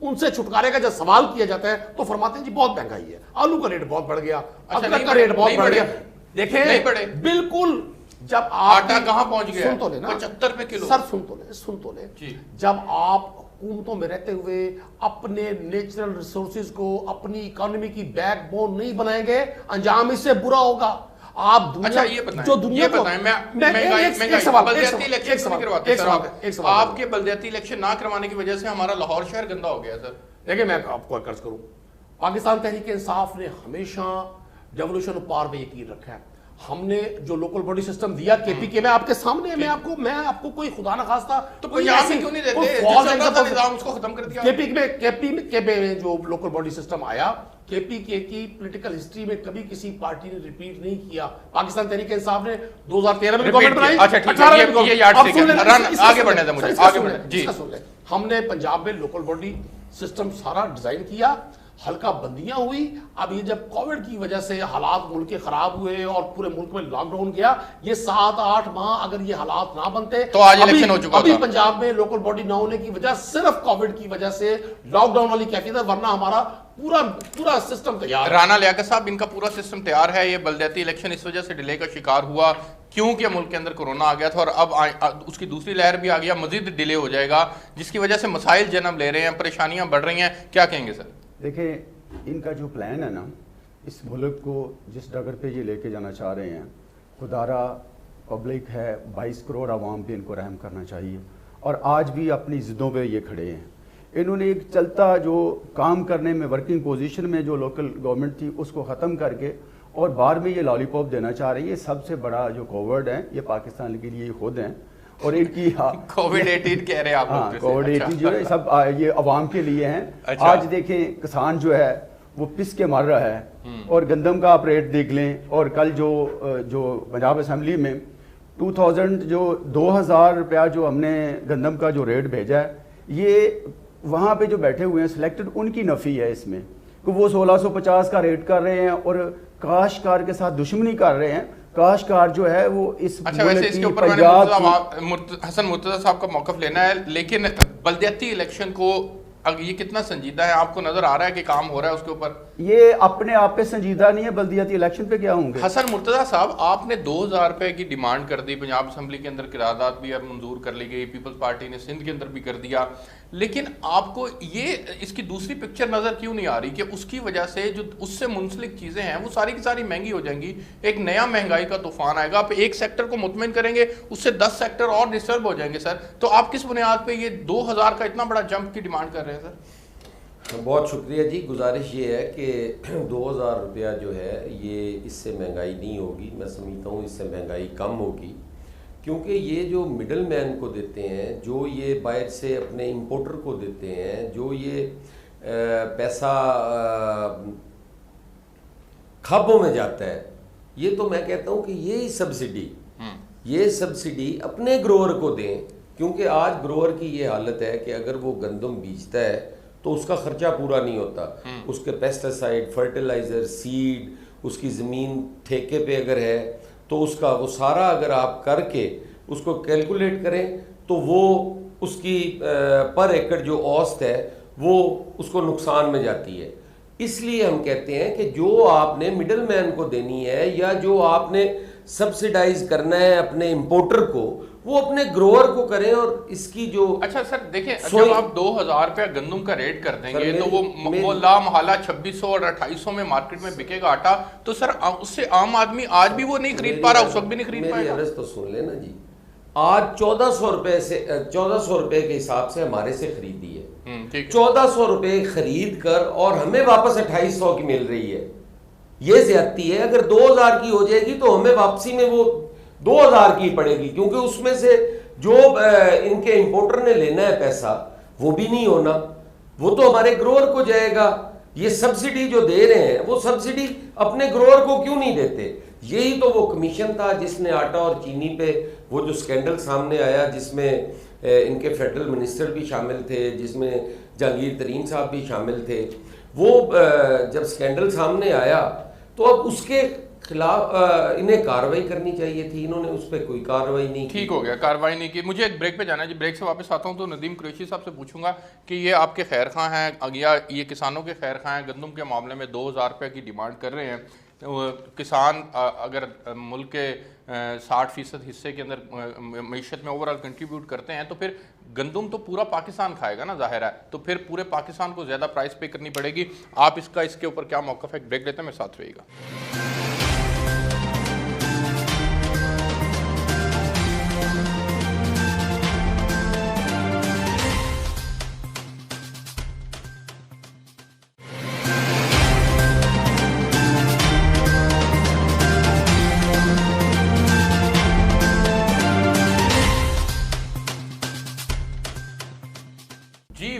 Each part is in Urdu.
ان سے چھٹکارے کا جب سوال کیا جاتا ہے تو فرماتے ہیں جی بہت مہنگائی ہے، آلو کا ریٹ بہت بڑھ گیا، ادرک کا ریٹ بہت بڑھ گیا. دیکھیں بالکل جب آپ آٹا کہاں پہنچ گیا؟ سن تو لے نا 75 روپے کلو. سر سن تو لے جب آپ حکومتوں میں رہتے ہوئے اپنے نیچرل ریسورسز کو اپنی اکانومی کی بیک بون نہیں بنائیں گے، انجام اس سے برا ہوگا. آپ اچھا یہ بتائیں آپ کے بلدیاتی الیکشن نہ کروانے کی وجہ سے ہمارا لاہور شہر گندا ہو گیا سر. دیکھیں میں آپ کو عرض کروں، پاکستان تحریک انصاف نے ہمیشہ ڈیولوشن آف پاور میں یقین رکھا ہے. ہم نے جو لوکل باڈی سسٹم دیا کے پی کے میں آپ کے سامنے میں آپ کو کوئی خدا نہ خواستہ تو پنجاب میں کیوں نہیں دیتے نظام اس کو ختم کر دیا. کے پی میں جو لوکل باڈی سسٹم آیا، کے پی کے کی پولیٹیکل ہسٹری میں کبھی کسی پارٹی نے ریپیٹ نہیں کیا. پاکستان تحریک انصاف نے 2013 میں گورنمنٹ بنائی. اچھا ٹھیک ہے، یہ یاد سے آگے بڑھنے دیں مجھے، آگے بڑھنے جی. ہم نے پنجاب میں لوکل باڈی سسٹم سارا ڈیزائن کیا، ہلکا بندیاں ہوئی. اب یہ جب کووڈ کی وجہ سے حالات ملک کے خراب ہوئے اور پورے ملک میں لاک ڈاؤن کیا، یہ 7-8 ماہ اگر یہ حالات نہ بنتے تو آج الیکشن ہو چکا تھا. ابھی پنجاب میں لوکل باڈی نہ ہونے کی وجہ صرف کووڈ کی وجہ سے لاک ڈاؤن والی کیفیت ہے، ورنہ ہمارا پورا سسٹم تیار. رانا لیاقت صاحب، ان کا پورا سسٹم تیار ہے. یہ بلدیاتی الیکشن اس وجہ سے ڈیلے کا شکار ہوا کیونکہ ملک کے اندر کورونا آ گیا تھا، اور اب اس کی دوسری لہر بھی آ گیا، مزید ڈیلے ہو جائے گا، جس کی وجہ سے مسائل جنم لے رہے ہیں، پریشانیاں بڑھ رہی ہیں. کیا کہیں گے سر؟ دیکھیں ان کا جو پلان ہے نا، اس ملک کو جس ڈگر پہ یہ لے کے جانا چاہ رہے ہیں، خدارہ پبلک ہے، 22 کروڑ عوام پہ ان کو رحم کرنا چاہیے. اور آج بھی اپنی ضدوں پہ یہ کھڑے ہیں. انہوں نے ایک چلتا جو کام کرنے میں ورکنگ پوزیشن میں جو لوکل گورنمنٹ تھی اس کو ختم کر کے اور بعد میں یہ لالی پاپ دینا چاہ رہے ہیں. یہ سب سے بڑا جو کووڈ ہے یہ پاکستان کے لیے خود ہیں، اور ان کی کووڈ-18 کہہ رہے ہیں آپ لوگ. کووڈ-18 جو ہے سب یہ عوام کے لیے ہیں. آج دیکھیں کسان جو ہے وہ پس کے مر رہا ہے، اور گندم کا آپ ریٹ دیکھ لیں. اور کل جو پنجاب اسمبلی میں 2000 روپیہ جو ہم نے گندم کا جو ریٹ بھیجا ہے، یہ وہاں پہ جو بیٹھے ہوئے ہیں سلیکٹڈ ان کی نفی ہے اس میں کہ وہ 1650 کا ریٹ کر رہے ہیں اور کاشتکار کے ساتھ دشمنی کر رہے ہیں. کاشتکار جو ہے وہ اس ویسے اس کے اوپر میں نے حسن مرتضیٰ صاحب کا موقف لینا ہے، لیکن بلدیاتی الیکشن کو یہ کتنا سنجیدہ ہے؟ آپ کو نظر آ رہا ہے کہ کام ہو رہا ہے اس کے اوپر؟ یہ اپنے آپ پہ سنجیدہ نہیں ہے، بلدیاتی الیکشن پہ کیا ہوں گے. حسن مرتضیٰ صاحب، آپ نے 2000 روپے کی ڈیمانڈ کر دی، پنجاب اسمبلی کے اندر قرارداد بھی اب منظور کر لی گئی، پیپلز پارٹی نے سندھ کے اندر بھی کر دیا، لیکن آپ کو یہ اس کی دوسری پکچر نظر کیوں نہیں آ رہی کہ اس کی وجہ سے جو اس سے منسلک چیزیں ہیں وہ ساری کی ساری مہنگی ہو جائیں گی، ایک نیا مہنگائی کا طوفان آئے گا، آپ ایک سیکٹر کو مطمئن کریں گے اس سے 10 سیکٹر اور ڈسٹرب ہو جائیں گے. سر تو آپ کس بنیاد پہ یہ 2000 کا اتنا بڑا جمپ کی ڈیمانڈ کر رہے ہیں؟ سر بہت شکریہ جی. گزارش یہ ہے کہ 2000 روپیہ جو ہے یہ اس سے مہنگائی نہیں ہوگی. میں سمجھتا ہوں اس سے مہنگائی کم ہوگی، کیونکہ یہ جو مڈل مین کو دیتے ہیں، جو یہ باہر سے اپنے امپورٹر کو دیتے ہیں، جو یہ پیسہ کھابوں میں جاتا ہے، یہ تو میں کہتا ہوں کہ یہ سبسڈی اپنے گروور کو دیں. کیونکہ آج گروور کی یہ حالت ہے کہ اگر وہ گندم بیچتا ہے تو اس کا خرچہ پورا نہیں ہوتا. اس کے پیسٹیسائڈ، فرٹیلائزر، سیڈ، اس کی زمین ٹھیکے پہ اگر ہے تو اس کا وہ سارا اگر آپ کر کے اس کو کیلکولیٹ کریں تو وہ اس کی پر ایکڑ جو اوسط ہے وہ اس کو نقصان میں جاتی ہے. اس لیے ہم کہتے ہیں کہ جو آپ نے مڈل مین کو دینی ہے یا جو آپ نے سبسیڈائز کرنا ہے اپنے امپورٹر کو، وہ اپنے گروور کو کریں. اور اس کی جو اچھا سر دیکھیں، جب آپ 2000 روپیہ گندم کا ریٹ کر دیں گے تو وہ لا محالہ 2600 اور 2800 میں مارکیٹ میں بکے گا آٹا، تو سر اس سے عام آدمی آج بھی وہ نہیں خرید پا رہا، اس وقت بھی نہیں خرید پائے گا. میری عرض تو سن لینا جی. آج 1400 روپے کے حساب سے ہمارے سے خریدی ہے، 1400 روپے خرید کر اور ہمیں واپس 2800 کی مل رہی ہے. یہ زیادتی ہے. اگر 2000 کی ہو جائے گی تو ہمیں واپسی میں وہ 2000 کی پڑے گی، کیونکہ اس میں سے جو ان کے امپورٹر نے لینا ہے پیسہ وہ بھی نہیں ہونا، وہ تو ہمارے گروور کو جائے گا. یہ سبسڈی جو دے رہے ہیں وہ سبسڈی اپنے گروور کو کیوں نہیں دیتے؟ یہی تو وہ کمیشن تھا جس نے آٹا اور چینی پہ وہ جو سکینڈل سامنے آیا، جس میں ان کے فیڈرل منسٹر بھی شامل تھے، جس میں جہانگیر ترین صاحب بھی شامل تھے. وہ جب سکینڈل سامنے آیا تو اب اس کے خلاف انہیں کارروائی کرنی چاہیے تھی، انہوں نے اس پہ کوئی کارروائی نہیں کی. ٹھیک ہو گیا، کارروائی نہیں کی. مجھے ایک بریک پہ جانا ہے جی، بریک سے واپس آتا ہوں تو ندیم قریشی صاحب سے پوچھوں گا کہ یہ آپ کے خیر خواہ ہیں یا یہ کسانوں کے خیر خواہ ہیں، گندم کے معاملے میں 2000 روپے کی ڈیمانڈ کر رہے ہیں. کسان اگر ملک کے 60% حصے کے اندر معیشت میں اوورال کنٹریبیوٹ کرتے ہیں تو پھر گندم تو پورا پاکستان کھائے گا نا، ظاہر ہے، تو پھر پورے پاکستان کو زیادہ پرائس پے کرنی پڑے گی. آپ اس کے اوپر کیا موقف ہے؟ ایک بریک لیتے ہیں، میرے ساتھ رہیے گا.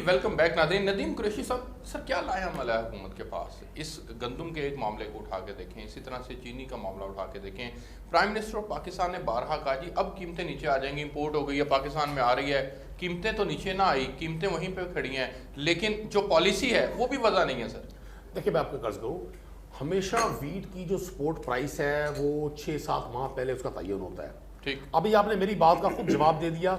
ویلکم بیک ناظرین. ندیم قریشی صاحب، سر کیا لایا عمل ہے حکومت کے پاس؟ اس گندم کے ایک معاملے کو اٹھا کے دیکھیں، اسی طرح سے چینی کا معاملہ اٹھا کے دیکھیں. پرائم منسٹر آف پاکستان نے بارہا کہا جی اب قیمتیں نیچے آ جائیں گی، امپورٹ ہو گئی ہے، پاکستان میں آ رہی ہے. قیمتیں تو نیچے نہ آئی، قیمتیں وہیں پہ کھڑی ہیں، لیکن جو پالیسی ہے وہ بھی وضع نہیں ہے. سر دیکھیں میں آپ کو قرض کروں، ہمیشہ ویٹ کی جو سپورٹ پرائس ہے وہ 6-7 ماہ پہلے اس کا تعین ہوتا ہے. ٹھیک، ابھی آپ نے میری بات کا خود جواب دے دیا.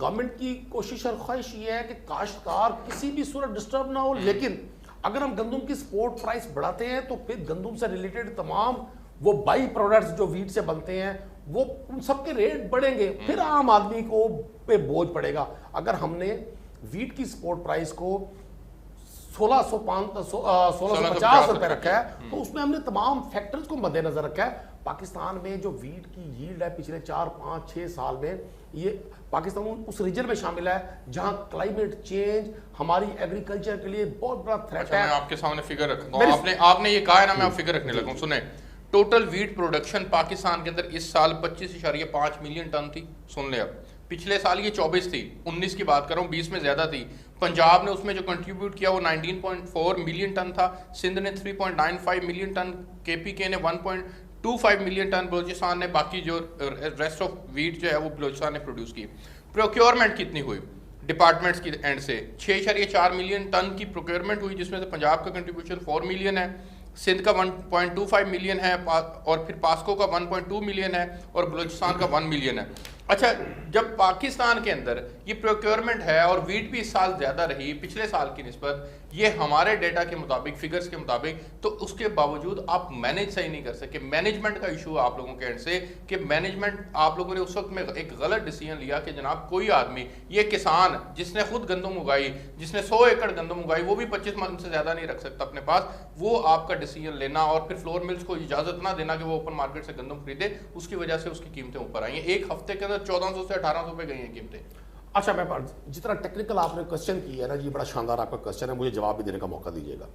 گورنمنٹ کی کوشش اور خواہش یہ ہے کہ کاشتکار کسی بھی صورت ڈسٹرب نہ ہو، لیکن اگر ہم گندم کی سپورٹ پرائس بڑھاتے ہیں تو پھر گندم سے ریلیٹڈ تمام وہ بائی پروڈکٹس جو ویٹ سے بنتے ہیں وہ ان سب کے ریٹ بڑھیں گے، پھر عام آدمی کو پہ بوجھ پڑے گا. اگر ہم نے ویٹ کی سپورٹ پرائس کو 1650 روپے رکھا ہے تو اس میں ہم نے تمام فیکٹرز کو مد نظر رکھا ہے. پاکستان میں جو ویٹ کی ییلڈ ہے پچھلے 4-5-6 سال میں، یہ پاکستان اس ریجن میں شامل ہے جہاں کلائمیٹ چینج ہماری ایگریکلچر کے لیے بہت بڑا تھریٹ ہے. میں آپ کے سامنے فگر رکھتا ہوں، آپ نے یہ کہا ہے نا، میں آپ فگر رکھنے لگا ہوں. سنیں، ٹوٹل ویٹ پروڈکشن پاکستان کے اندر اس سال 25.5 ملین ٹن تھی. سن لیں، اب پچھلے سال یہ 24 تھی، 19 کی بات کر رہا ہوں، 20 میں زیادہ تھی. پنجاب نے اس میں جو کنٹریبیوٹ کیا وہ 19.4 ملین ٹن تھا، سندھ نے 3.95 ملین ٹن، کے پی کے نے 1.25 ملین ٹن، بلوچستان نے، باقی جو ریسٹ آف ویٹ جو ہے وہ بلوچستان نے پروڈیوس کی. پروکیورمنٹ کتنی ہوئی ڈپارٹمنٹس کی اینڈ سے؟ 6.4 ملین ٹن کی پروکیورمنٹ ہوئی، جس میں سے پنجاب کا کنٹریبیوشن 4 ملین ہے، سندھ کا 1.25 ملین ہے، اور پھر پاسکو کا 1.2 ملین ہے، اور بلوچستان کا 1 ملین ہے. اچھا، جب پاکستان کے اندر یہ پروکیورمنٹ ہے اور ویٹ بھی اس سال زیادہ رہی پچھلے سال کی نسبت، یہ ہمارے ڈیٹا کے مطابق، فگرز کے مطابق، تو اس کے باوجود آپ مینیج صحیح نہیں کر سکے. مینجمنٹ کا ایشو ہے آپ لوگوں کے اینڈ سے کہ مینجمنٹ، آپ لوگوں نے اس وقت میں ایک غلط ڈیسیژن لیا کہ جناب کوئی آدمی، یہ کسان جس نے خود گندم اگائی، جس نے 100 ایکڑ گندم اگائی، وہ بھی 25 من سے زیادہ نہیں رکھ سکتا اپنے پاس. وہ آپ کا ڈیسیژن لینا اور پھر فلور ملز کو اجازت نہ دینا کہ وہ اوپن مارکیٹ سے گندم خریدے، اس کی وجہ سے اس کی قیمتیں اوپر آئی ہیں. ایک ہفتے کے اندر 1400 سے 1800 پہ گئی ہیں قیمتیں. اچھا، میں جتنا ٹیکنیکل آپ نے کوسچن کیا ہے نا، یہ بڑا شاندار آپ کا کوسچن ہے، مجھے جواب بھی دینے کا موقع دیجیے گا.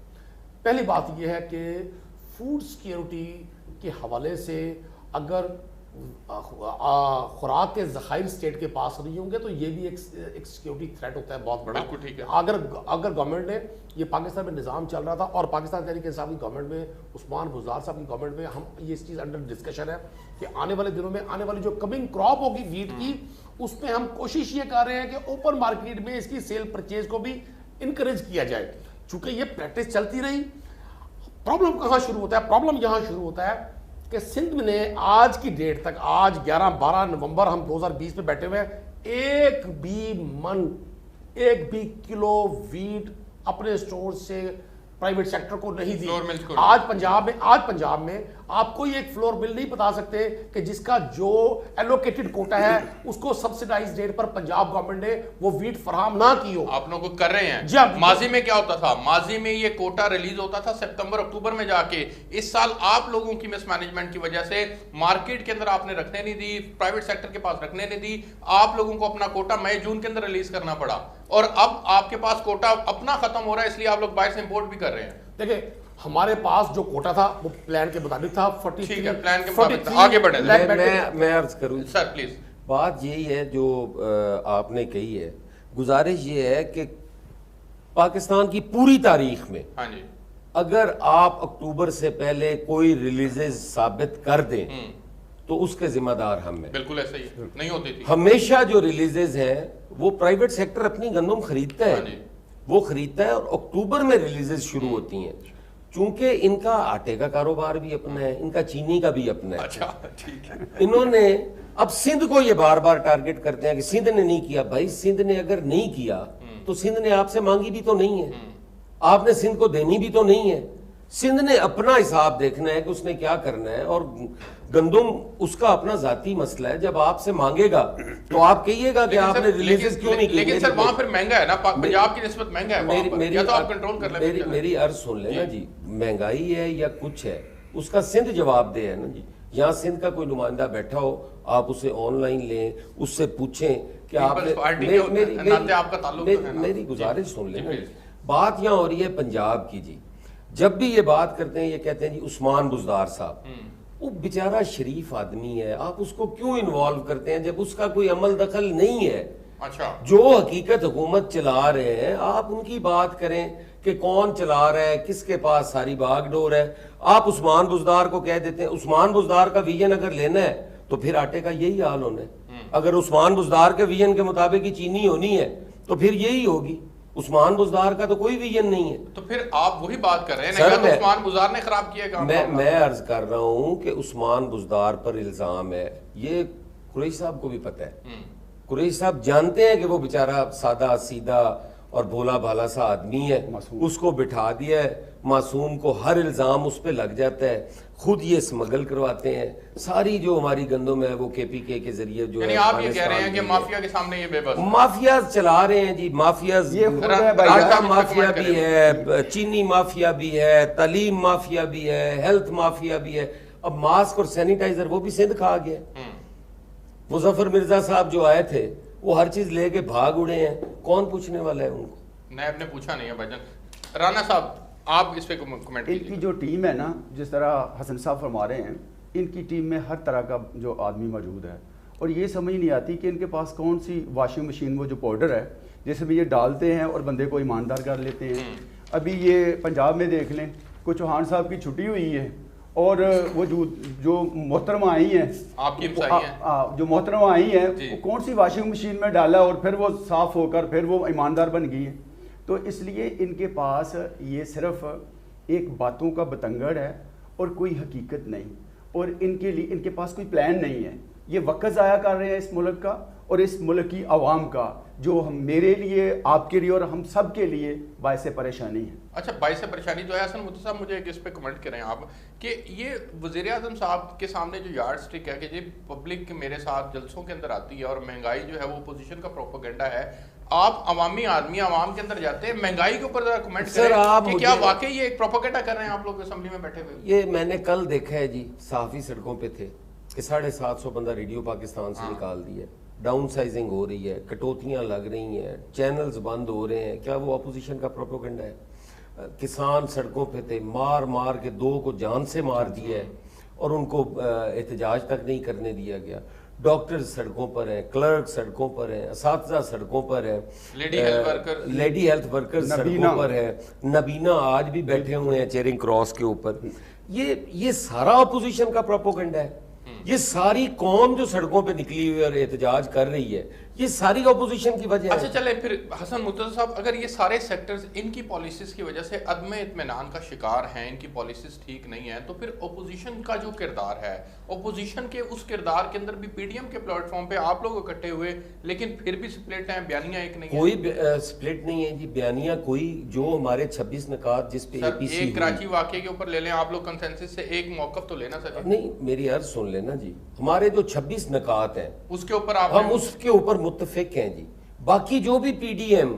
پہلی بات یہ ہے کہ فوڈ سیکیورٹی کے حوالے سے اگر خوراک کے ذخائر اسٹیٹ کے پاس نہیں ہوں گے تو یہ بھی ایک سیکیورٹی تھریٹ ہوتا ہے بہت بڑا. اگر گورنمنٹ نے، یہ پاکستان میں نظام چل رہا تھا اور پاکستان تحریک انصاف کی گورنمنٹ میں، عثمان بزدار صاحب کی گورنمنٹ میں، ہم یہ اس چیز انڈر ڈسکشن ہے کہ آنے والے دنوں میں آنے والی جو کمنگ کراپ ہوگی ویٹ کی، اس میں ہم کوشش یہ کر رہے ہیں کہ اوپن مارکیٹ میں اس کی سیل پرچیز کو بھی انکریج کیا جائے. چونکہ یہ پریکٹس چلتی رہی. پرابلم کہاں شروع ہوتا ہے؟ پرابلم یہاں شروع ہوتا ہے کہ سندھ میں نے آج کی ڈیٹ تک، آج 11-12 نومبر ہم 2020 میں بیٹھے ہوئے ہیں، ایک بھی کلو ویٹ اپنے سٹور سے پرائیویٹ سیکٹر کو نہیں دی. آج پنجاب میں آپ کوئی ایک فلور بل نہیں بتا سکتے کہ جس کا جو ایلوکیٹڈ کوٹا ہے اس کو سبسیڈائز ریٹ پر پنجاب گورنمنٹ نے وہ ویٹ فراہم نہ کی ہو. آپ لوگوں کو کر رہے ہیں. ماضی میں کیا ہوتا تھا؟ ماضی میں یہ کوٹا ریلیز ہوتا تھا سپتمبر اکتوبر میں جا کے. اس سال آپ لوگوں کی مس مینجمنٹ کی وجہ سے مارکیٹ کے اندر آپ نے رکھنے نہیں دی، پرائیویٹ سیکٹر کے پاس رکھنے نہیں دی. آپ لوگوں کو اپنا کوٹا مئی جون کے اندر ریلیز کرنا پڑا، اور اب آپ کے پاس کوٹا اپنا ختم ہو رہا ہے، اس لیے آپ لوگ باہر سے امپورٹ بھی کر رہے ہیں. دیکھیں، ہمارے پاس جو کوٹا تھا وہ پلان کے مطابق تھا. ٹھیک ہے، پلان کے مطابق. آگے بڑھیں. میں عرض کروں سر پلیز. بات یہی ہے جو آپ نے کہی ہے. گزارش یہ ہے کہ پاکستان کی پوری تاریخ میں ہاں جی، اگر آپ اکتوبر سے پہلے کوئی ریلیزز ثابت کر دیں تو اس کے ذمہ دار ہم ہیں. بالکل ایسا ہی نہیں ہوتی تھی. ہمیشہ جو ریلیزز ہیں وہ پرائیویٹ سیکٹر اپنی گندم خریدتا ہے، وہ خریدتا ہے، اور اکتوبر میں ریلیزز شروع ہوتی ہیں. چونکہ ان کا آٹے کا کاروبار بھی اپنا ہے، ان کا چینی کا بھی اپنا ہے، اچھا ٹھیک ہے. انہوں نے اب سندھ کو یہ بار بار ٹارگٹ کرتے ہیں کہ سندھ نے نہیں کیا. بھائی سندھ نے اگر نہیں کیا تو سندھ نے آپ سے مانگی بھی تو نہیں ہے، آپ نے سندھ کو دینی بھی تو نہیں ہے. سندھ نے اپنا حساب دیکھنا ہے کہ اس نے کیا کرنا ہے، اور گندم اس کا اپنا ذاتی مسئلہ ہے. جب آپ سے مانگے گا تو آپ کہیے گا کہ آپ نے ریلیزز کیوں نہیں کی. لیکن سر وہاں پھر مہنگا ہے نا، پنجاب کی نسبت مہنگا ہے وہاں پر، یا تو آپ کنٹرول کر لیں. میری عرض سن لیں نا جی، مہنگائی ہے یا کچھ ہے اس کا سندھ جواب دے ہے نا جی. یہاں سندھ کا کوئی نمائندہ بیٹھا ہو، آپ اسے آن لائن لیں، اس سے پوچھیں کہ آپ میری گزارش سن لیں نا. بات یہاں ہو رہی ہے پنجاب کی جی. جب بھی یہ بات کرتے ہیں یہ کہتے ہیں جی عثمان بزدار صاحب، وہ بیچارہ شریف آدمی ہے، آپ اس کو کیوں انوالو کرتے ہیں جب اس کا کوئی عمل دخل نہیں ہے. اچھا جو حقیقت حکومت چلا رہے ہیں آپ ان کی بات کریں کہ کون چلا رہا ہے، کس کے پاس ساری باغ ڈور ہے. آپ عثمان بزدار کو کہہ دیتے ہیں. عثمان بزدار کا ویژن اگر لینا ہے تو پھر آٹے کا یہی حال ہونا ہے. اگر عثمان بزدار کے ویژن کے مطابق ہی چینی ہونی ہے تو پھر یہی ہوگی. عثمان بزدار کا تو کوئی ویژن نہیں ہے. تو پھر آپ وہی بات کر رہے ہیں نا، عثمان بزدار نے خراب کیا کام. میں عرض کر رہا ہوں کہ عثمان بزدار پر الزام ہے، یہ قریش صاحب کو بھی پتہ ہے. قریش صاحب جانتے ہیں کہ وہ بیچارہ سادہ سیدھا اور بھولا بھالا سا آدمی ہے. اس کو بٹھا دیا ہے، معصوم کو ہر الزام اس پہ لگ جاتا ہے. خود یہ اسمگل کرواتے ہیں. ساری جو ہماری گندم ہے وہ کے پی کے کے ذریعے جو یعنی آپ یہ کہہ رہے ہیں کہ مافیا کے سامنے یہ بے بس مافیاز چلا رہے ہیں جی. مافیاز آٹا مافیا بھی ہے، چینی مافیا بھی ہے، تعلیم مافیا بھی ہے، ہیلتھ مافیا بھی ہے. اب ماسک اور سینیٹائزر وہ بھی سندھ کھا گیا. مظفر مرزا صاحب جو آئے تھے وہ ہر چیز لے کے بھاگ اڑے ہیں. کون پوچھنے والا ہے ان کو؟ نیب نے پوچھا نہیں ہے بھائی جان. رانا صاحب آپ اس پہ کمنٹ ان کی جو ٹیم ہے نا، جس طرح حسن صاحب فرما رہے ہیں، ان کی ٹیم میں ہر طرح کا جو آدمی موجود ہے، اور یہ سمجھ نہیں آتی کہ ان کے پاس کون سی واشنگ مشین، وہ جو پاؤڈر ہے جیسے بھی یہ ڈالتے ہیں اور بندے کو ایماندار کر لیتے ہیں. ابھی یہ پنجاب میں دیکھ لیں، کوئی چوہان صاحب کی چھٹی ہوئی ہے اور وہ جو محترمہ آئی ہیں، آپ کی جو محترمہ آئی ہیں وہ کون سی واشنگ مشین میں ڈالا اور پھر وہ صاف ہو کر پھر وہ ایماندار بن گئی ہیں. تو اس لیے ان کے پاس یہ صرف ایک باتوں کا بتنگڑ ہے اور کوئی حقیقت نہیں، اور ان کے لیے ان کے پاس کوئی پلان نہیں ہے. یہ وقت ضائع کر رہے ہیں اس ملک کا اور اس ملک کی عوام کا، جو میرے لیے، آپ کے لیے اور ہم سب کے لیے باعث پریشانی ہے. اچھا باعث پریشانی جو ہے حسن مفتی صاحب، مجھے ایک اس پہ کمنٹ کریں آپ کہ یہ وزیر اعظم صاحب کے سامنے جو یارڈ سٹک ہے کہ جی پبلک میرے ساتھ جلسوں کے اندر آتی ہے اور مہنگائی جو ہے وہ اپوزیشن کا پروپیگنڈا ہے، آپ عوامی آدمی عوام کے اندر جاتے ہیں، مہنگائی کے اوپر ذرا کمنٹ کریں کہ کیا واقعی یہ ایک پروپیگنڈا کر رہے ہیں آپ لوگ اسمبلی میں بیٹھے ہوئے؟ یہ میں نے کل دیکھا ہے جی، صحافی سڑکوں پہ تھے کہ 750 بندہ ریڈیو پاکستان سے نکال دیا، ڈاؤن سائزنگ ہو رہی ہے، کٹوتیاں لگ رہی ہیں، چینلز بند ہو رہے ہیں. کیا وہ اپوزیشن کا پروپیگنڈا ہے؟ کسان سڑکوں پہ تھے، مار مار کے 2 کو جان سے مار دیا ہے اور ان کو احتجاج تک نہیں کرنے دیا گیا. ڈاکٹر سڑکوں پر ہیں، کلرک سڑکوں پر ہیں، اساتذہ سڑکوں پر ہیں، لیڈی ہیلتھ ورکر سڑکوں پر ہیں، نبینا آج بھی بیٹھے ہوئے ہیں چیرنگ کراس کے اوپر. یہ سارا اپوزیشن کا پروپیگنڈا ہے. یہ ساری قوم جو سڑکوں پہ نکلی ہوئی اور احتجاج کر رہی ہے، یہ ساری اپوزیشن کی وجہ ہے. اچھا چلے پھر حسن مرتضی صاحب، اگر یہ سارے سیکٹرز ان کی پالیسیز کی وجہ سے عدم اطمینان کا شکار ہیں، ان کی پالیسیز ٹھیک نہیں ہیں، تو پھر اپوزیشن کا جو کردار ہے، اپوزیشن کے اس کردار کے اندر بھی پی ڈی ایم کے پلیٹ فارم پہ آپ لوگ اکٹھے ہوئے لیکن پھر بھی سپلٹ ہیں، بیانیہ ایک نہیں ہے. کوئی سپلٹ نہیں ہے جی، بیانیہ کوئی. جو ہمارے 26 نکات جس پہ ایک کراچی واقعے کے اوپر لے لیں آپ لوگ کنسنسس سے، ایک موقف تو لینا سکے. نہیں، میری عرض سن لینا جی. ہمارے جو 26 نکات ہیں اس کے اوپر ہم اس کے اوپر متفق ہیں جی. باقی جو بھی پی ڈی ایم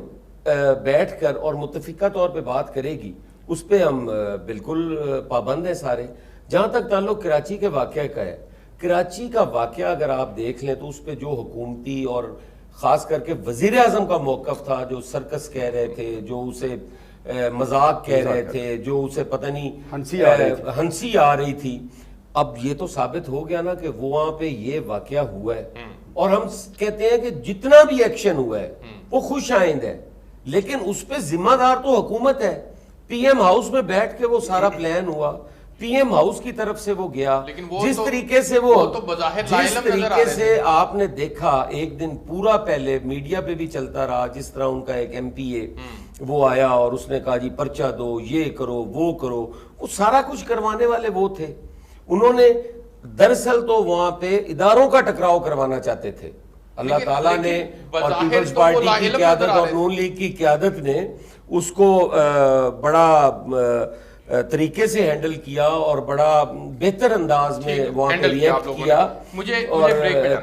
بیٹھ کر اور متفقہ طور پہ بات کرے گی اس پہ ہم بالکل پابند ہیں سارے. جہاں تک تعلق کراچی کے واقعہ کا ہے، کراچی کا واقعہ اگر آپ دیکھ لیں تو اس پہ جو حکومتی اور خاص کر کے وزیر اعظم کا موقف تھا، جو سرکس کہہ رہے تھے، جو اسے مذاق کہہ رہے تھے، جو اسے پتہ نہیں ہنسی آ رہی تھی، اب یہ تو ثابت ہو گیا نا کہ وہاں پہ یہ واقعہ ہوا ہے. اور ہم کہتے ہیں کہ جتنا بھی ایکشن ہوا ہے وہ خوش آئند ہے، لیکن اس پہ ذمہ دار تو حکومت ہے. پی ایم ہاؤس میں بیٹھ کے وہ سارا پلان ہوا، پی ایم ہاؤس کی طرف سے وہ گیا، لیکن وہ جس تو- طریقے سے وہ تو بظاہر جس لاعلم نظر آ طریقے رہے سے آپ نے دیکھا ایک دن پورا پہلے میڈیا پہ بھی چلتا رہا، جس طرح ان کا ایک ایم پی اے وہ آیا اور اس نے کہا جی پرچہ دو، یہ کرو وہ کرو، وہ سارا کچھ کروانے والے وہ تھے. انہوں نے دراصل تو وہاں پہ اداروں کا ٹکراؤ کروانا چاہتے تھے. اللہ تعالیٰ نے اور پیپلز پارٹی کی قیادت اور نون لیگ کی قیادت نے اس کو بڑا طریقے سے ہینڈل کیا اور بڑا بہتر انداز میں وہاں پہ ریئیکٹ کیا اور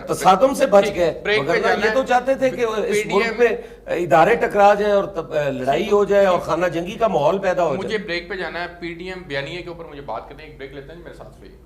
تصادم سے بچ گئے. مگر یہ تو چاہتے تھے کہ اس ملک میں ادارے ٹکرا جائیں اور لڑائی ہو جائے اور خانہ جنگی کا ماحول پیدا ہو جائے. مجھے بریک پہ جانا ہے، پی ڈی ایم بیانیے کے اوپر مجھے بات کرنے، ایک بریک لیتے ہیں میرے ساتھ رہیے.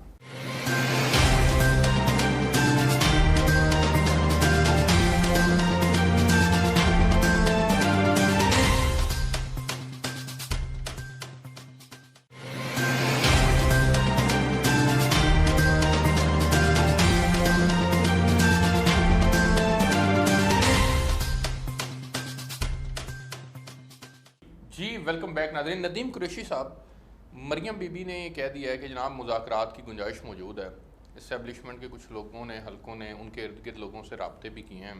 جی ویلکم بیک ناظرین. ندیم قریشی صاحب، مریم بی بی نے یہ کہہ دیا ہے کہ جناب مذاکرات کی گنجائش موجود ہے. اسٹیبلشمنٹ کے کچھ لوگوں نے، حلقوں نے ان کے ارد گرد لوگوں سے رابطے بھی کیے ہیں،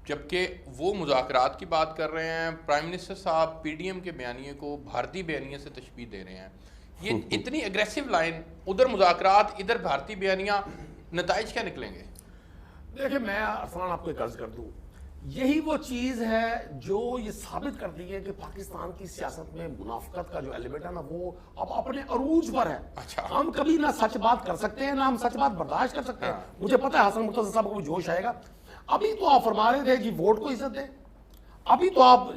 جبکہ وہ مذاکرات کی بات کر رہے ہیں. پرائم منسٹر صاحب پی ڈی ایم کے بیانیے کو بھارتی بیانیے سے تشبیہ دے رہے ہیں. یہ اتنی اگریسو لائن، ادھر مذاکرات ادھر بھارتی بیانیاں، نتائج کیا نکلیں گے؟ دیکھیں میں ارسلان آپ کو ایک عرض کر دوں، یہی وہ چیز ہے جو یہ ثابت کرتی ہے کہ پاکستان کی سیاست میں منافقت کا جو ایلیمنٹ ہے نا وہ اب اپنے عروج پر ہے. ہم کبھی نہ سچ بات کر سکتے ہیں نہ ہم سچ بات برداشت کر سکتے ہیں. مجھے پتا ہے حسن مرتضی صاحب کو جوش آئے گا. ابھی تو آپ فرما رہے تھے کہ ووٹ کو عزت دیں، ابھی تو آپ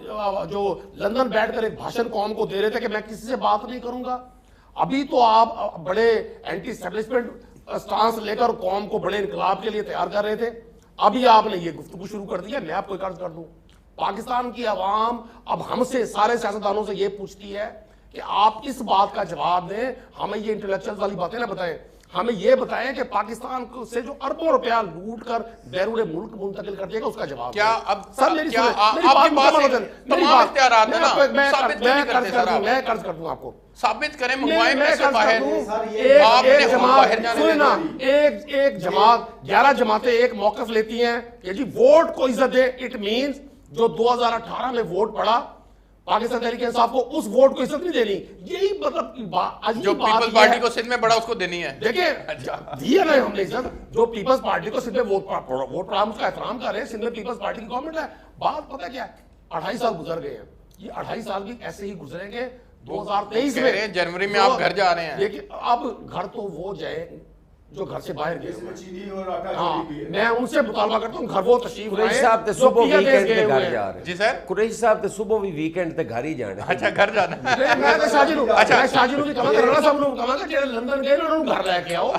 جو لندن بیٹھ کر ایک بھاشن قوم کو دے رہے تھے کہ میں کسی سے بات نہیں کروں گا، ابھی تو آپ بڑے اینٹی اسٹیبلشمنٹ سٹانس لے کر قوم کو بڑے انقلاب کے لیے تیار کر رہے تھے. ابھی آپ نے یہ گفتگو شروع کر دی ہے. میں آپ کو ایک عرض کر دوں، پاکستان کی عوام اب ہم سے، سارے سیاستدانوں سے یہ پوچھتی ہے کہ آپ اس بات کا جواب دیں، ہمیں یہ انٹلیکچوئل والی باتیں نہ بتائیں، ہمیں یہ بتائیں کہ پاکستان سے جو اربوں روپیہ لوٹ کر بیرون ملک منتقل کر دے گا اس کا جواب کیا اب سر میری میں قرض کر دوں آپ کو، ثابت کریں منگوائیں پیسے باہر. ایک جماعت 11 جماعتیں ایک موقف لیتی ہیں کہ جی ووٹ کو عزت دے. اٹ مینز جو 2018 میں ووٹ پڑا پاکستان تحریک انصاف کو، اس ووٹ کو عزت نہیں دینی. یہی مطلب جو پیپلز پارٹی کو سندھ میں بڑا اس کو دینی ہے. دیکھیں دیا نا ہم نے عزت، جو پیپلز پارٹی کو سندھ میں ووٹ پڑا ہم اس کا احترام کر رہے ہیں. سندھ میں پیپلز پارٹی کی گورنمنٹ ہے. بات پتہ کیا ہے، 28 سال گزر گئے ہیں، یہ 28 سال بھی ایسے ہی گزریں گے. 2023 میں جنوری میں آپ گھر جا رہے ہیں. لیکن اب گھر تو وہ جائے جو گھر سے باہر گئے ہوئے. ہاں میں ان سے مطالبہ کرتا ہوں گھر وہ تشریف قریشی صاحب تے صبح ویکینڈ تے گھر جا رہے ہیں. جی سر قریشی صاحب تے صبح بھی ویکینڈ تے گھر ہی جانا. اچھا گھر جانا ہے. میں تے شاجی نو بھی کہاں کہ رانا صاحب نو کہاں کہ جڑے لندن گئے انہوں نے گھر لے کے آؤ.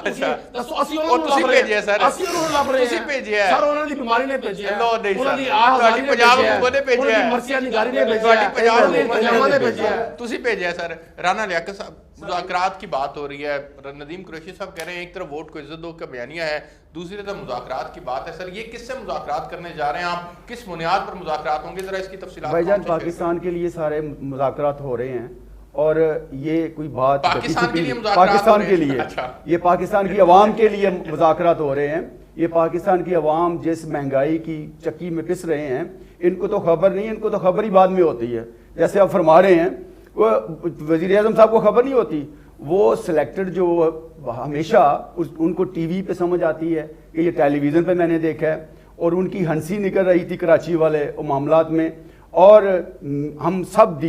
دسو اسی انہوں نے تسی بھیجیا سر، اسی انہوں نے لب رہے ہیں. تسی بھیجیا ہے سر انہوں نے بیماری نے بھیجیا ہے. لو نہیں انہوں نے سر، تواڈی پنجاب حکومت نے بھیجیا ہے. انہوں نے مرثیہ نگاری نے بھیجیا ہے. تواڈی پنجاب حکومت نے بھیجیا ہے. تسی بھیجیا ہے سر. رانا لیاقت صاحب، مذاکرات کی بات ہو رہی ہے، ندیم قریشی صاحب کہہ رہے ہیں ایک طرف ووٹ کو عزت دو کا بیانیہ ہے، دوسری طرف مذاکرات کی بات ہے. سر یہ کس سے مذاکرات کرنے جا رہے ہیں آپ؟ کس بنیاد پر مذاکرات ہوں گے؟ ذرا اس کی تفصیلات. بھائی جان پاکستان کے لیے سارے مذاکرات ہو رہے ہیں اور یہ کوئی بات پاکستان کے لیے پاکستان کے لیے، یہ پاکستان کی عوام کے لیے مذاکرات ہو رہے ہیں. یہ پاکستان کی عوام جس مہنگائی کی چکی میں پس رہے ہیں، ان کو تو خبر نہیں، ان کو تو خبر ہی بعد میں ہوتی ہے. جیسے آپ فرما رہے ہیں وہ وزیر اعظم صاحب کو خبر نہیں ہوتی، وہ سلیکٹڈ جو ہمیشہ ان کو ٹی وی پہ سمجھ آتی ہے کہ یہ ٹیلی ویژن پہ میں نے دیکھا ہے، اور ان کی ہنسی نکل رہی تھی کراچی والے معاملات میں. اور ہم سب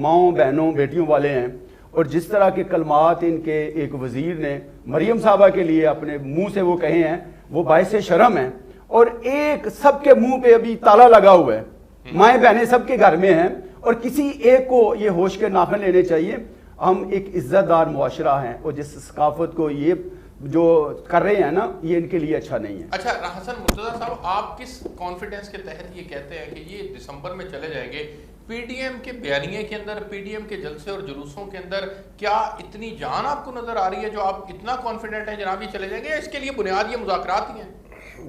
ماؤں بہنوں بیٹیوں والے ہیں، اور جس طرح کے کلمات ان کے ایک وزیر نے مریم صاحبہ کے لیے اپنے منہ سے وہ کہے ہیں وہ باعث شرم ہیں. اور ایک سب کے منہ پہ ابھی تالا لگا ہوا ہے، مائیں بہنیں سب کے گھر میں ہیں، اور کسی ایک کو یہ ہوش کے ناخن لینے چاہیے. ہم ایک عزت دار معاشرہ ہیں، اور جس ثقافت کو یہ جو کر رہے ہیں نا، یہ ان کے لیے اچھا نہیں ہے. اچھا حسن مرتضیٰ صاحب، آپ کس کانفیڈنس کے تحت یہ کہتے ہیں کہ یہ دسمبر میں چلے جائیں گے؟ پی ڈی ایم کے بیانیے کے اندر، پی ڈی ایم کے جلسے اور جلوسوں کے اندر کیا اتنی جان آپ کو نظر آ رہی ہے جو آپ اتنا کانفیڈنٹ ہیں جناب یہ چلے جائیں گے، یا اس کے لیے بنیاد یہ مذاکرات ہی ہیں؟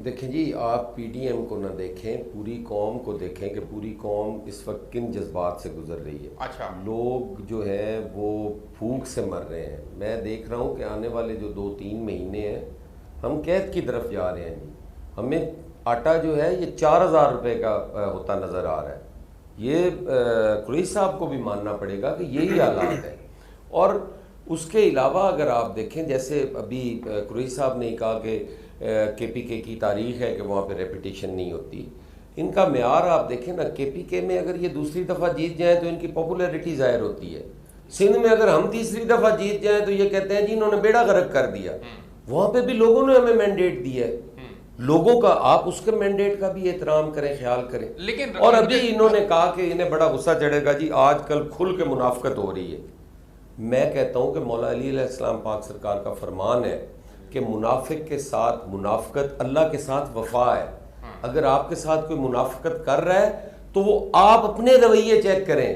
دیکھیں جی، آپ پی ڈی ایم کو نہ دیکھیں، پوری قوم کو دیکھیں کہ پوری قوم اس وقت کن جذبات سے گزر رہی ہے. اچھا، لوگ جو ہیں وہ بھوک سے مر رہے ہیں. میں دیکھ رہا ہوں کہ آنے والے جو 2-3 مہینے ہیں ہم قید کی طرف جا رہے ہیں. جی ہمیں آٹا جو ہے یہ 4000 روپے کا ہوتا نظر آ رہا ہے. یہ قریش صاحب کو بھی ماننا پڑے گا کہ یہی حالات ہے. اور اس کے علاوہ اگر آپ دیکھیں، جیسے ابھی قریش صاحب نے کہا کہ کے پی کے کی تاریخ ہے کہ وہاں پہ ریپیٹیشن نہیں ہوتی. ان کا معیار آپ دیکھیں نا، کے پی کے میں اگر یہ دوسری دفعہ جیت جائیں تو ان کی پاپولیرٹی ظاہر ہوتی ہے. سندھ میں اگر ہم تیسری دفعہ جیت جائیں تو یہ کہتے ہیں جی انہوں نے بیڑا غرق کر دیا. وہاں پہ بھی لوگوں نے ہمیں مینڈیٹ دیا ہے. لوگوں کا آپ اس کے مینڈیٹ کا بھی احترام کریں، خیال کریں. لیکن اور ابھی انہوں نے کہا کہ انہیں بڑا غصہ چڑھے گا جی آج کل کھل کے منافقت ہو رہی ہے. میں کہتا ہوں کہ مولا علی علیہ السلام پاک سرکار کا فرمان ہے کہ منافق کے ساتھ منافقت اللہ کے ساتھ وفا ہے. اگر آپ کے ساتھ کوئی منافقت کر رہا ہے تو وہ آپ اپنے رویے چیک کریں،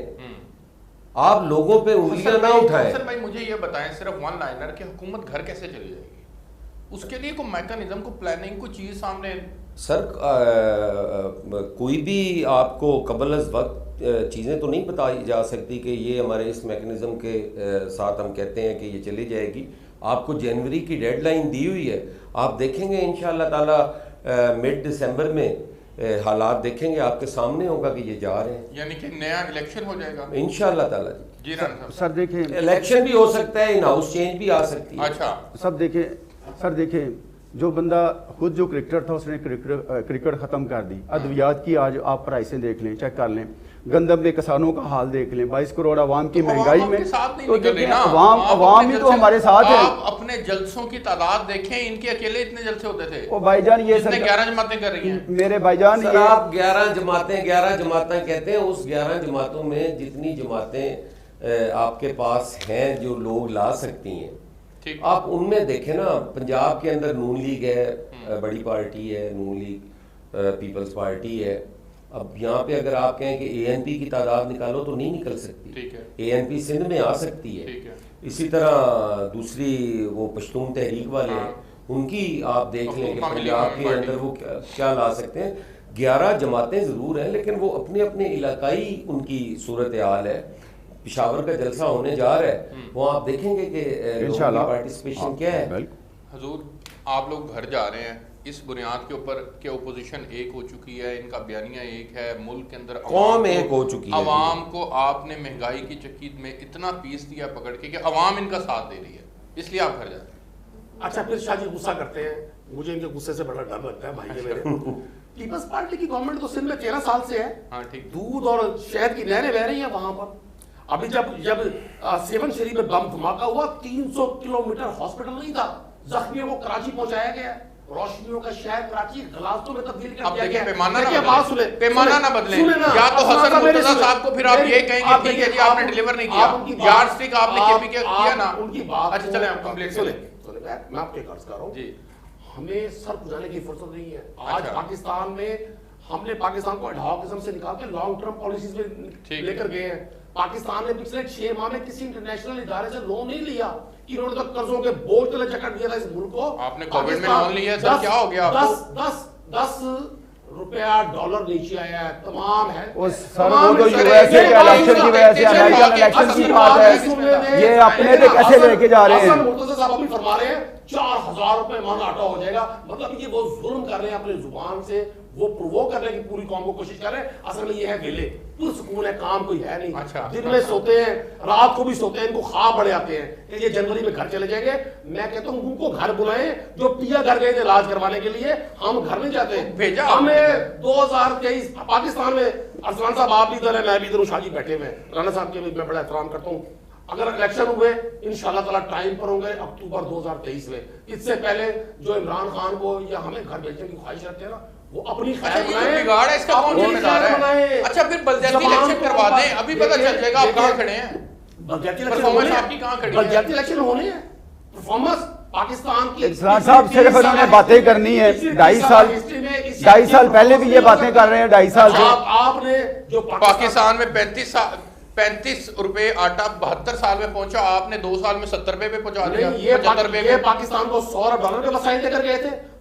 آپ لوگوں پہ انگلیاں نہ اٹھائیں. حسن بھائی مجھے یہ بتائیں صرف ون لائنر کہ حکومت گھر کیسے چلی جائے گی؟ اس کے لیے کوئی میکانزم، کو پلاننگ، کوئی چیز سامنے؟ سر کوئی بھی آپ کو قبل از وقت چیزیں تو نہیں بتائی جا سکتی کہ یہ ہمارے اس میکنزم کے ساتھ ہم کہتے ہیں کہ یہ چلی جائے گی. آپ کو جنوری کی ڈیڈ لائن دی ہوئی ہے. آپ دیکھیں گے انشاءاللہ تعالی مڈ دسمبر میں حالات دیکھیں گے، آپ کے سامنے ہوگا کہ یہ جا رہے ہیں. یعنی کہ نیا الیکشن ہو جائے گا انشاءاللہ تعالی. جی رانا صاحب. سر دیکھیں، الیکشن بھی ہو سکتا ہے، ان ہاؤس چینج بھی آ سکتی ہے. اچھا سر دیکھیں جو بندہ خود جو کرکٹر تھا اس نے کرکٹ ختم کر دی. ادویات کی آج آپ پرائسیں دیکھ لیں، چیک کر لیں. گندم میں کسانوں کا حال دیکھ لیں. 22 کروڑ عوام کی مہنگائی میں تو دیکھیں عوام ہی تو ہمارے ساتھ ہے. آپ اپنے جلسوں کی تعداد دیکھیں، ان کے اکیلے اتنے جلسے ہوتے تھے. وہ بھائی جان یہ 11 جماعتیں کر رہی ہیں میرے بھائی جان. سر آپ 11 جماعتیں کہتے ہیں. اس 11 جماعتوں میں جتنی جماعتیں آپ کے پاس ہیں جو لوگ لا سکتی ہیں، آپ ان میں دیکھیں نا. پنجاب کے اندر نون لیگ ہے، بڑی پارٹی ہے نون لیگ، پیپلز پارٹی ہے. اب یہاں پہ اگر آپ کہیں کہ اے این پی کی تعداد نکالو تو نہیں نکل سکتی. اے این پی سندھ میں آ سکتی ہے. اسی طرح دوسری وہ پشتون تحریک والے ہیں، ان کی آپ دیکھ لیں کہ پنجاب کے اندر وہ کیا لا سکتے ہیں. 11 جماعتیں ضرور ہیں لیکن وہ اپنے اپنے علاقائی ان کی صورتحال ہے. پشاور کا جلسہ ہونے جا رہا ہے، وہ آپ دیکھیں گے کہ انشاءاللہ پارٹیسپیشن کیا ہے. حضور آپ لوگ گھر جا رہے ہیں اس بنیاد کے اوپر کہ اپوزیشن ایک ہو چکی ہے، ان کا بیانیہ ایک ہے، ملک کے اندر قوم ایک ہو چکی ہے. عوام کو آپ نے مہنگائی کی چکیت میں اتنا پیس دیا پکڑ کے کہ عوام ان کا ساتھ دے رہی ہے، اس لیے آپ گھر جاتے ہیں. اچھا پھر شاہ جی غصہ کرتے ہیں، مجھے ان کے غصے سے بڑا ڈر لگتا ہے بھائی میرے. پیپلز پارٹی کی گورنمنٹ تو سندھ میں 13 سال سے ہے. ہاں ٹھیک. دودھ اور شہد کی نہریں بہ رہی ہیں وہاں پر. ابھی جب سیون شریف میں بم دھماکہ ہوا 300 کلومیٹر ہاسپٹل نہیں تھا، زخمیوں کو کراچی پہنچایا گیا. روشنیوں کا شہر کراچی غلاظتوں میں تبدیل کر دیا گیا. پیمانہ نہ بدلیں. یا تو حسن مرتضیٰ صاحب کو پھر آپ یہ کہیں گے ٹھیک ہے جی آپ نے ڈیلیور نہیں کیا، یارڈ اسٹک آپ نے کے پی کے کیا نا. ان کی بات اچھا چلیں آپ کمپلیٹ کریں. میں آپ کے عرض کر رہا ہوں جی ہمیں سر کھجانے کی فرصت نہیں ہے. آج پاکستان میں ہم نے پاکستان کو ایڈ ہاک قسم سے نکال کے لانگ ٹرم پالیسیز میں لے کر گئے ہیں. پاکستان نے پچھلے 6 ماہ میں کسی انٹرنیشنل ادارے سے لون نہیں لیا. انہوں نے تو قرضوں کے بوجھ تلے جکڑ دیا تھا اس ملک کو. آپ نے کووڈ میں لون لیا سر، کیا ہو گیا؟ 10 روپیہ ڈالر نیچے آیا ہے. تمام ہے سر وہ تو یو ایس اے کے الیکشن کی وجہ سے امریکن الیکشن کی بات ہے. یہ اپنے پہ کیسے لے کے جا رہے ہیں؟ حسن مرتضیٰ صاحب ابھی فرما رہے ہیں 4000 روپے من آٹا ہو جائے گا. مطلب یہ وہ ظلم کر رہے ہیں اپنے زبان سے، وہ پروو کرنے کی پوری قوم کو کوشش کر رہے ہیں. اصل میں یہ ہے ویلے پرسکون ہے، کام کوئی ہے نہیں. دن میں سوتے ہیں، رات کو بھی سوتے ہیں، ان کو خواب بڑے آتے ہیں کہ یہ جنوری میں گھر چلے جائیں گے. میں کہتا ہوں ان کو گھر بلائیں جو پیا گھر گئے تھے علاج کروانے کے لیے. ہم گھر نہیں جاتے. ہمیں 2023 پاکستان میں ارسلان صاحب آپ بھی ادھر ہیں، میں بھی ادھر ہوں، شاہ جی بیٹھے ہوئے ہیں، رانا صاحب کے بھی میں بڑا احترام کرتا ہوں. اگر الیکشن ہوئے انشاءاللہ تعالیٰ ٹائم پر ہوں گے اکتوبر 2023 میں. اس سے پہلے جو عمران خان کو یا ہمیں گھر بھیجنے کی خواہش رکھتے ہیں نا، وہ اپنی خیر بنائیں. بگاڑ ہے اس کا کون ذمہ دار ہے؟ اچھا پھر بلدیاتی الیکشن کروا دیں، ابھی پتہ چل جائے گا آپ کہاں کھڑے ہیں. بلدیاتی پرفارمنس آپ کی کہاں کھڑی ہے؟ بلدیاتی الیکشن ہونے ہیں. پرفارمنس پاکستان کی اسلام صاحب صرف انہوں نے باتیں کرنی ہے. 2.5 سال پہلے بھی یہ باتیں کر رہے ہیں. 2.5 سال سے آپ نے جو پاکستان میں 35 روپے آٹا 72 سال میں پہنچا، آپ نے 2 سال میں 70 روپے پہ پہنچا دیا. یہ پاکستان کو $100 کے وسائل دے کر گئے تھے.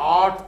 8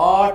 8